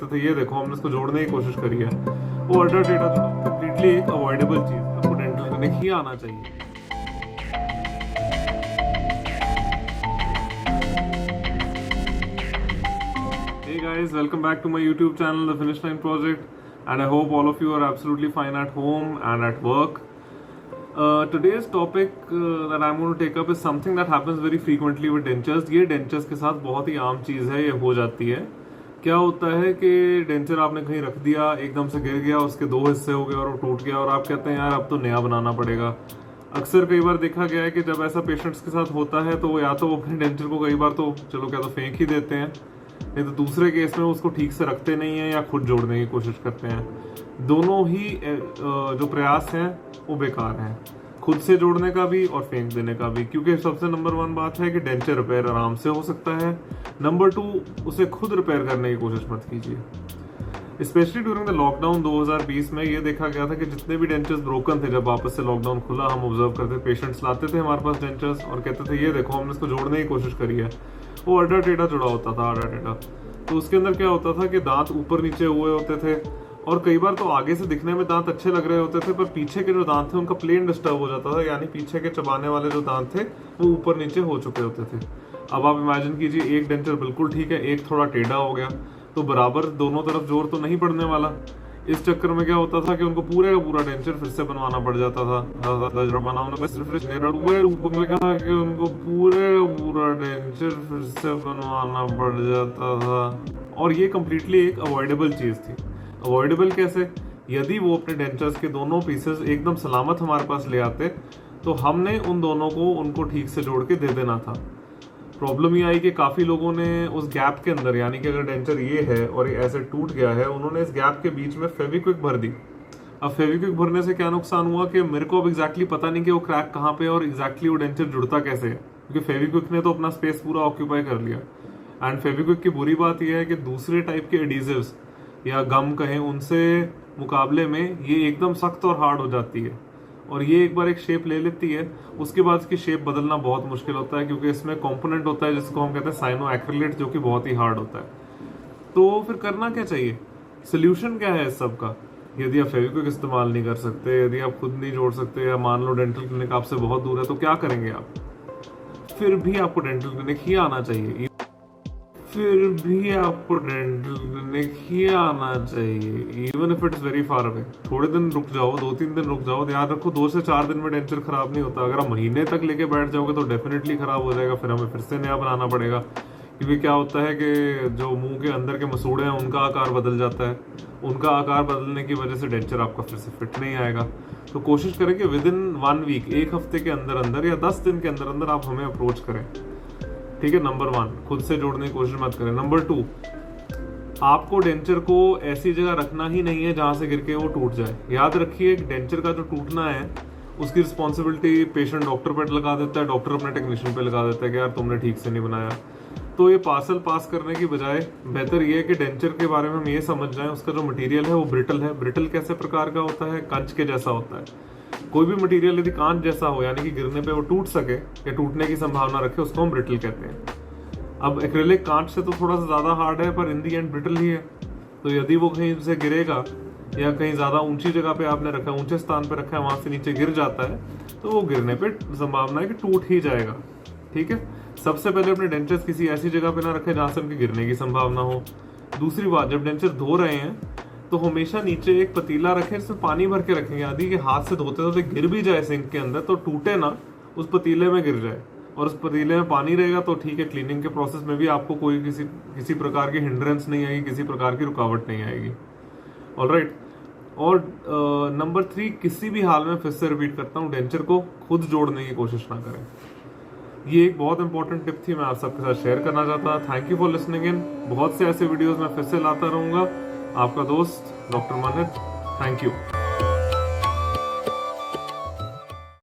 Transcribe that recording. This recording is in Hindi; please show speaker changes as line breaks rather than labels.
तो ये देखो हमने इसको जोड़ने की कोशिश करी है। वो अल्टर डेटा जो कंप्लीटली एक अवॉइडेबल चीज है, आपको डेंटल क्लिनिक ही आना चाहिए। Hey guys, welcome back to my YouTube channel, The Finish Line Project, and I hope all of you are absolutely fine at home and at work. Today's topic that I'm going to take up is something that happens very frequently with dentures. ये dentures के साथ बहुत ही आम चीज़ है, ये हो जाती है। क्या होता है कि डेंचर आपने कहीं रख दिया, एकदम से गिर गया, उसके दो हिस्से हो गए और वो टूट गया और आप कहते हैं यार अब तो नया बनाना पड़ेगा। अक्सर कई बार देखा गया है कि जब ऐसा पेशेंट्स के साथ होता है तो वो या तो वो अपने डेंचर को कई बार तो चलो क्या तो फेंक ही देते हैं, नहीं तो दूसरे केस में उसको ठीक से रखते नहीं हैं या खुद जोड़ने की कोशिश करते हैं। दोनों ही जो प्रयास हैं वो बेकार हैं, खुद से जोड़ने का भी और फेंक देने का भी, क्योंकि सबसे नंबर 1 बात है कि डेंचर रिपेयर आराम से हो सकता है। नंबर 2, उसे खुद रिपेयर करने की कोशिश मत कीजिए। स्पेशली ड्यूरिंग द लॉकडाउन 2020 में ये देखा गया था कि जितने भी डेंचर्स ब्रोकन थे, जब वापस से लॉकडाउन खुला, हम ऑब्जर्व करते पेशेंट्स लाते थे हमारे पास डेंचर्स और कहते थे ये देखो हमने इसको जोड़ने की कोशिश करी है। वो अडा टेढ़ा जुड़ा होता था, अडा टेढ़ा। तो उसके अंदर क्या होता था कि दांत ऊपर नीचे हुए होते थे और कई बार तो आगे से दिखने में दांत अच्छे लग रहे होते थे, पर पीछे के जो दांत थे उनका प्लेन डिस्टर्ब हो जाता था, यानी पीछे के चबाने वाले जो दांत थे वो ऊपर नीचे हो चुके होते थे। अब आप इमेजिन कीजिए, एक डेंचर बिल्कुल ठीक है, एक थोड़ा टेढ़ा हो गया, तो बराबर दोनों तरफ जोर तो नहीं पड़ने वाला। इस चक्कर में क्या होता था कि उनको पूरे का पूरा डेंचर फिर से बनवाना पड़ जाता था। उनको पूरा डेंचर फिर से बनवाना पड़ जाता था और ये कम्प्लीटली एक अवॉइडेबल चीज थी। अवॉइडेबल कैसे? यदि वो अपने डेंचर्स के दोनों पीसेस एकदम सलामत हमारे पास ले आते तो हमने उन दोनों को उनको ठीक से जोड़ के दे देना था। प्रॉब्लम ये आई कि काफ़ी लोगों ने उस गैप के अंदर, यानी कि अगर डेंचर ये है और ये ऐसे टूट गया है, उन्होंने इस गैप के बीच में फेविक्विक भर दी। अब फेविक्विक भरने से क्या नुकसान हुआ कि मेरे को अब एग्जैक्टली पता नहीं कि वो क्रैक कहाँ पे और एग्जैक्टली वो डेंचर जुड़ता कैसे है, क्योंकि फेविक्विक ने तो अपना स्पेस पूरा ऑक्यूपाई कर लिया। एंड फेविक्विक की बुरी बात यह है कि दूसरे टाइप के एडिजिव्स या गम कहें, उनसे मुकाबले में ये एकदम सख्त और हार्ड हो जाती है और ये एक बार एक शेप ले लेती है, उसके बाद इसकी शेप बदलना बहुत मुश्किल होता है, क्योंकि इसमें कंपोनेंट होता है जिसको हम कहते हैं साइनो एक्रिलेट, जो कि बहुत ही हार्ड होता है। तो फिर करना क्या चाहिए? सोल्यूशन क्या है इस सब का? यदि आप फेविक्विक इस्तेमाल नहीं कर सकते, यदि आप खुद नहीं जोड़ सकते, या मान लो डेंटल क्लिनिक आपसे बहुत दूर है, तो क्या करेंगे आप? फिर भी आपको डेंटल क्लिनिक ही आना चाहिए। फिर भी आपको डेंटल क्लिनिक ही आना चाहिए, even if it's very far away. थोड़े दिन रुक जाओ, 2-3 दिन रुक जाओ, ध्यान रखो 2 से 4 दिन में डेंचर खराब नहीं होता। अगर आप महीने तक लेके बैठ जाओगे तो डेफिनेटली खराब हो जाएगा, फिर हमें फिर से नया बनाना पड़ेगा। क्योंकि क्या होता है कि जो मुंह के अंदर के मसूड़े हैं उनका आकार बदल जाता है, उनका आकार बदलने की वजह से डेंचर आपका फिर से फिट नहीं आएगा। तो कोशिश करें कि विद इन 1 वीक, 1 हफ्ते के अंदर अंदर या 10 दिन के अंदर अंदर आप हमें अप्रोच करें। ठीक है, नंबर 1, खुद से जोड़ने की कोशिश मत करें। नंबर 2, आपको डेंचर को ऐसी जगह रखना ही नहीं है जहां से गिर के वो टूट जाए। याद रखिए, डेंचर का जो टूटना है उसकी रिस्पॉन्सिबिलिटी पेशेंट डॉक्टर पर लगा देता है, डॉक्टर अपने टेक्नीशियन पे लगा देता है कि यार तुमने ठीक से नहीं बनाया। तो ये पार्सल पास करने की बजाय बेहतर ये है कि डेंचर के बारे में हम ये समझ जाएं, उसका जो मटीरियल है वो ब्रिटल है। ब्रिटल कैसे प्रकार का होता है? कंच के जैसा होता है। कोई भी मटेरियल यदि कांच जैसा हो, यानी कि गिरने पे वो टूट सके या टूटने की संभावना रखे, उसको हम ब्रिटल कहते हैं। अब एक्रिलिक कांच से तो थोड़ा सा ज्यादा हार्ड है, पर इन दी एंड ब्रिटल ही है। तो यदि वो कहीं से गिरेगा या कहीं ज्यादा ऊंची जगह पे आपने रखा है, ऊंचे स्थान पे रखा है, वहां से नीचे गिर जाता है, तो वो गिरने पे संभावना है कि टूट ही जाएगा। ठीक है, सबसे पहले अपने डेंचर्स किसी ऐसी जगह पे ना रखें जहां से उनके गिरने की संभावना हो। दूसरी बात, जब डेंचर धो रहे हैं तो हमेशा नीचे एक पतीला रखें जिसमें पानी भर के रखेंगे, यदि कि हाथ से धोते धोते गिर भी जाए सिंक के अंदर तो टूटे ना, उस पतीले में गिर जाए। और उस पतीले में पानी रहेगा तो ठीक है, क्लीनिंग के प्रोसेस में भी आपको कोई किसी प्रकार की हिंड्रेंस नहीं आएगी, किसी प्रकार की रुकावट नहीं आएगी। ऑलराइट। और नंबर 3, किसी भी हाल में फिर से रिपीट करता हूँ, डेंचर को खुद जोड़ने की कोशिश ना करें। ये एक बहुत इंपॉर्टेंट टिप थी, मैं आप सबके साथ शेयर करना चाहता था। Thank you for listening in. बहुत से ऐसे वीडियोस मैं फिर से लाता रहूंगा। आपका दोस्त डॉक्टर मानित। Thank you.